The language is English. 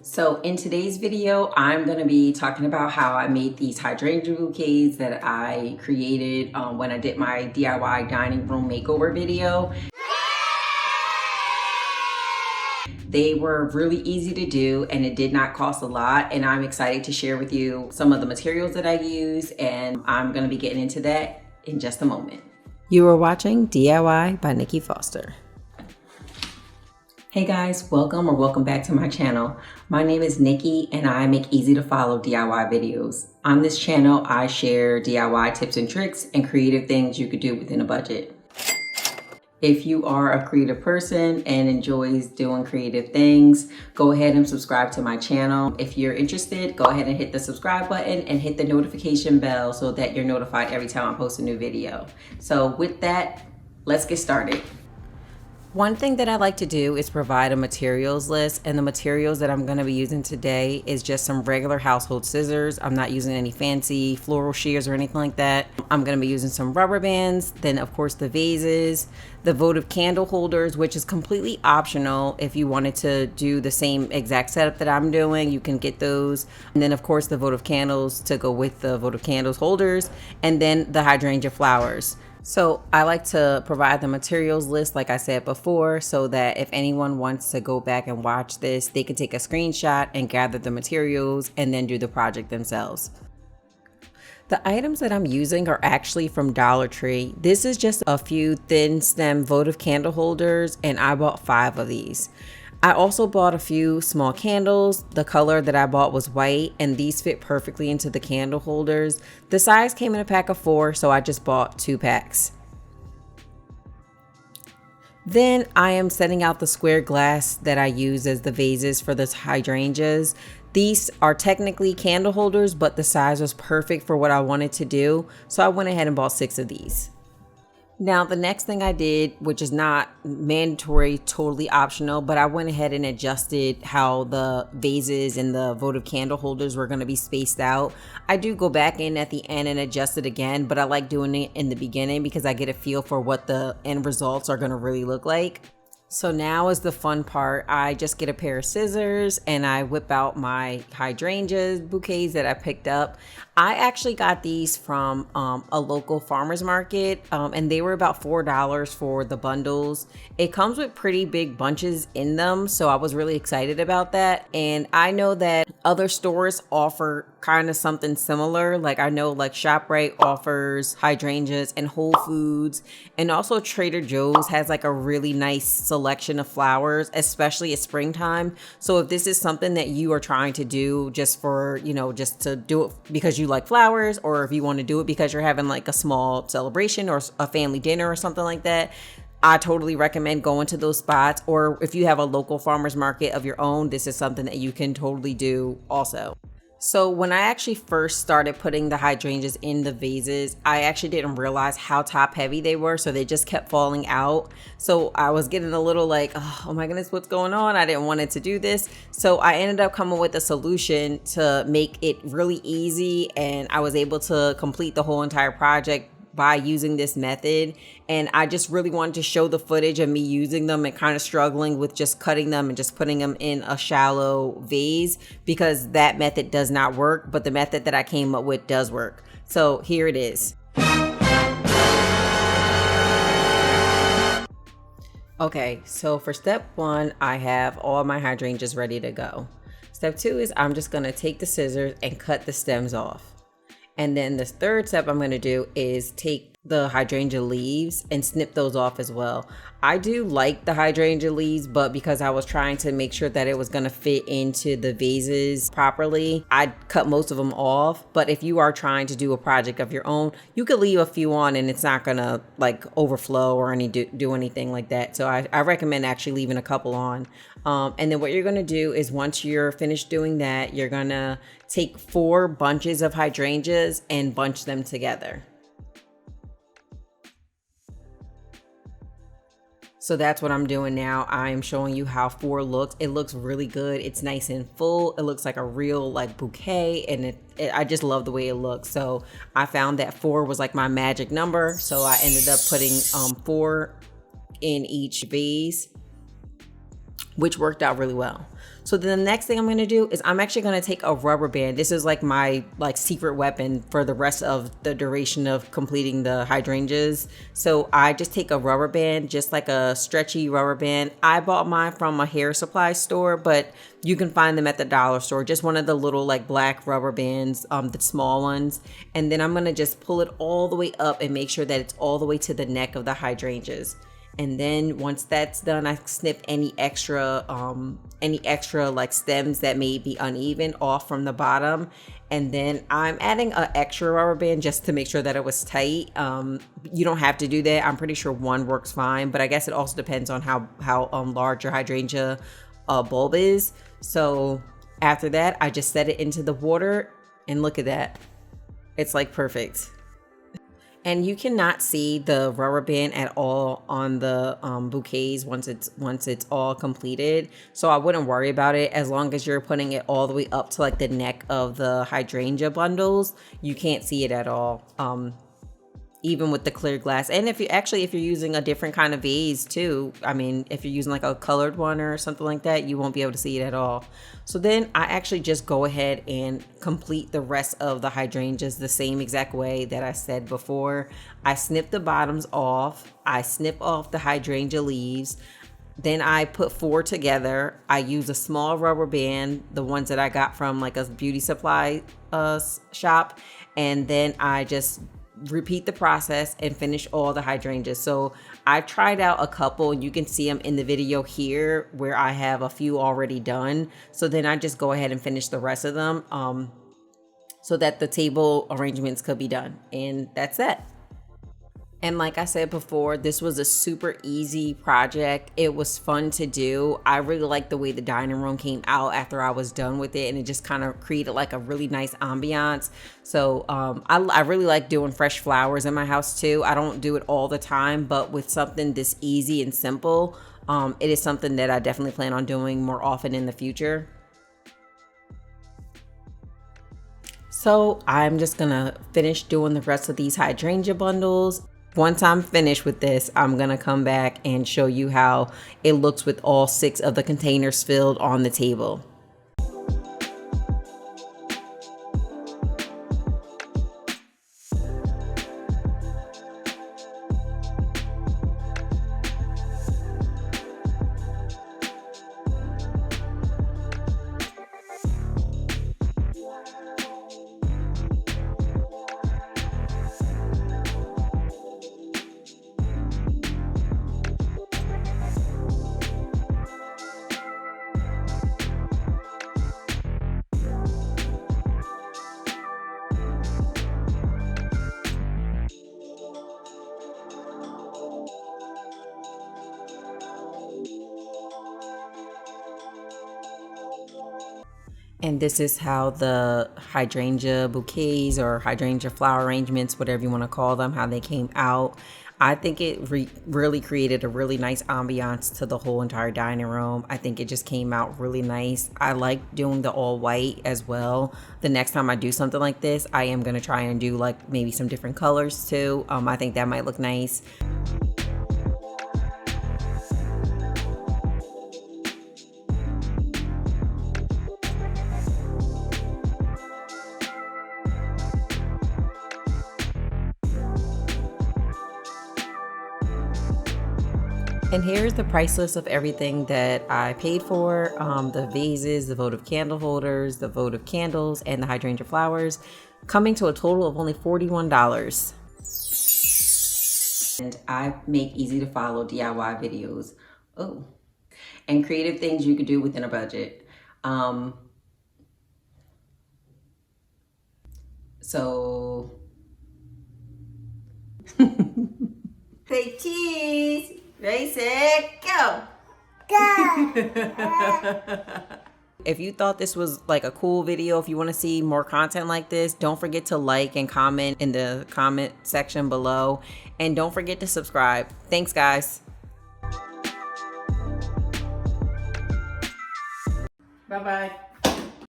So in today's video, I'm going to be talking about how I made these hydrangea bouquets that I created when I did my DIY dining room makeover video. They were really easy to do and it did not cost a lot, and I'm excited to share with you some of the materials that I use, and I'm going to be getting into that in just a moment. You are watching DIY by Nikki Foster. Hey guys, welcome back to my channel. My name is Nikki and I make easy to follow DIY videos. On this channel, I share DIY tips and tricks and creative things you could do within a budget. If you are a creative person and enjoys doing creative things, go ahead and subscribe to my channel. If you're interested, go ahead and hit the subscribe button and hit the notification bell so that you're notified every time I post a new video. So with that, let's get started. One thing that I like to do is provide a materials list, and the materials that I'm going to be using today is just some regular household scissors. I'm not using any fancy floral shears or anything like that. I'm going to be using some rubber bands, then of course the vases, the votive candle holders, which is completely optional. If you wanted to do the same exact setup that I'm doing, you can get those. And then of course the votive candles to go with the votive candles holders, and then the hydrangea flowers. So I like to provide the materials list, like I said before, so that if anyone wants to go back and watch this, they can take a screenshot and gather the materials and then do the project themselves. The items that I'm using are actually from Dollar Tree. This is just a few thin stem votive candle holders, and I bought 5 of these. I also bought a few small candles. The color that I bought was white, and these fit perfectly into the candle holders. The size came in a pack of 4, so I just bought 2 packs. Then I am setting out the square glass that I use as the vases for the hydrangeas. These are technically candle holders, but the size was perfect for what I wanted to do, so I went ahead and bought 6 of these. Now, the next thing I did, which is not mandatory, totally optional, but I went ahead and adjusted how the vases and the votive candle holders were going to be spaced out. I do go back in at the end and adjust it again, but I like doing it in the beginning because I get a feel for what the end results are going to really look like. So now is the fun part. I just get a pair of scissors and I whip out my hydrangeas bouquets that I picked up. I actually got these from a local farmer's market, and they were about $4 for the bundles. It comes with pretty big bunches in them, so I was really excited about that. And I know that other stores offer kind of something similar. Like I know like ShopRite offers hydrangeas, and Whole Foods, and also Trader Joe's has like a really nice selection of flowers, especially at springtime. So if this is something that you are trying to do just for, just to do it because you like flowers, or if you want to do it because you're having like a small celebration or a family dinner or something like that, I totally recommend going to those spots. Or if you have a local farmer's market of your own, this is something that you can totally do also. So when I actually first started putting the hydrangeas in the vases, I actually didn't realize how top heavy they were. So they just kept falling out. So I was getting a little like, oh my goodness, what's going on? I didn't want it to do this. So I ended up coming with a solution to make it really easy. And I was able to complete the whole entire project by using this method. And I just really wanted to show the footage of me using them and kind of struggling with just cutting them and just putting them in a shallow vase, because that method does not work, but the method that I came up with does work. So here it is. Okay, so for step 1, I have all my hydrangeas ready to go. Step 2 is I'm just gonna take the scissors and cut the stems off. And then the third step I'm going to do is take the hydrangea leaves and snip those off as well. I do like the hydrangea leaves, but because I was trying to make sure that it was going to fit into the vases properly, I cut most of them off. But if you are trying to do a project of your own, you could leave a few on and it's not going to like overflow or do anything like that. So I recommend actually leaving a couple on. And then what you're going to do is once you're finished doing that, you're going to take 4 bunches of hydrangeas and bunch them together. So that's what I'm doing now. I'm showing you how 4 looks. It looks really good. It's nice and full. It looks like a real like bouquet, and I just love the way it looks. So I found that 4 was like my magic number. So I ended up putting 4 in each vase. which worked out really well. So then the next thing I'm going to do is I'm actually going to take a rubber band. This is like my secret weapon for the rest of the duration of completing the hydrangeas. So I just take a rubber band, just like a stretchy rubber band. I bought mine from a hair supply store, but you can find them at the dollar store. Just one of the little like black rubber bands, the small ones. And then I'm going to just pull it all the way up and make sure that it's all the way to the neck of the hydrangeas. And then once that's done, I snip any extra like stems that may be uneven off from the bottom. And then I'm adding an extra rubber band just to make sure that it was tight. You don't have to do that. I'm pretty sure one works fine, but I guess it also depends on how large your hydrangea bulb is. So after that, I just set it into the water and look at that. It's like perfect. And you cannot see the rubber band at all on the bouquets once it's all completed. So I wouldn't worry about it as long as you're putting it all the way up to like the neck of the hydrangea bundles. You can't see it at all, even with the clear glass. And if you're using a different kind of vase too, I mean, if you're using like a colored one or something like that, you won't be able to see it at all. So then I actually just go ahead and complete the rest of the hydrangeas the same exact way that I said before. I snip the bottoms off. I snip off the hydrangea leaves. Then I put 4 together. I use a small rubber band, the ones that I got from like a beauty supply shop. And then I just repeat the process and finish all the hydrangeas. So I tried out a couple, and you can see them in the video here where I have a few already done. So then I just go ahead and finish the rest of them so that the table arrangements could be done. And that's it. And like I said before, this was a super easy project. It was fun to do. I really liked the way the dining room came out after I was done with it, and it just kind of created like a really nice ambiance. So I really like doing fresh flowers in my house too. I don't do it all the time, but with something this easy and simple, it is something that I definitely plan on doing more often in the future. So I'm just gonna finish doing the rest of these hydrangea bundles. Once I'm finished with this, I'm gonna come back and show you how it looks with all 6 of the containers filled on the table. And this is how the hydrangea bouquets or hydrangea flower arrangements, whatever you want to call them, how they came out. I think it really created a really nice ambiance to the whole entire dining room. I think it just came out really nice. I like doing the all white as well. The next time I do something like this, I am going to try and do like maybe some different colors too. I think that might look nice. And here's the price list of everything that I paid for. The vases, the votive candle holders, the votive candles, and the hydrangea flowers, coming to a total of only $41. And I make easy to follow DIY videos. Oh, and creative things you could do within a budget. So say cheese. Ready, set, go. If you thought this was like a cool video, if you want to see more content like this, don't forget to like and comment in the comment section below. And don't forget to subscribe. Thanks, guys. Bye-bye.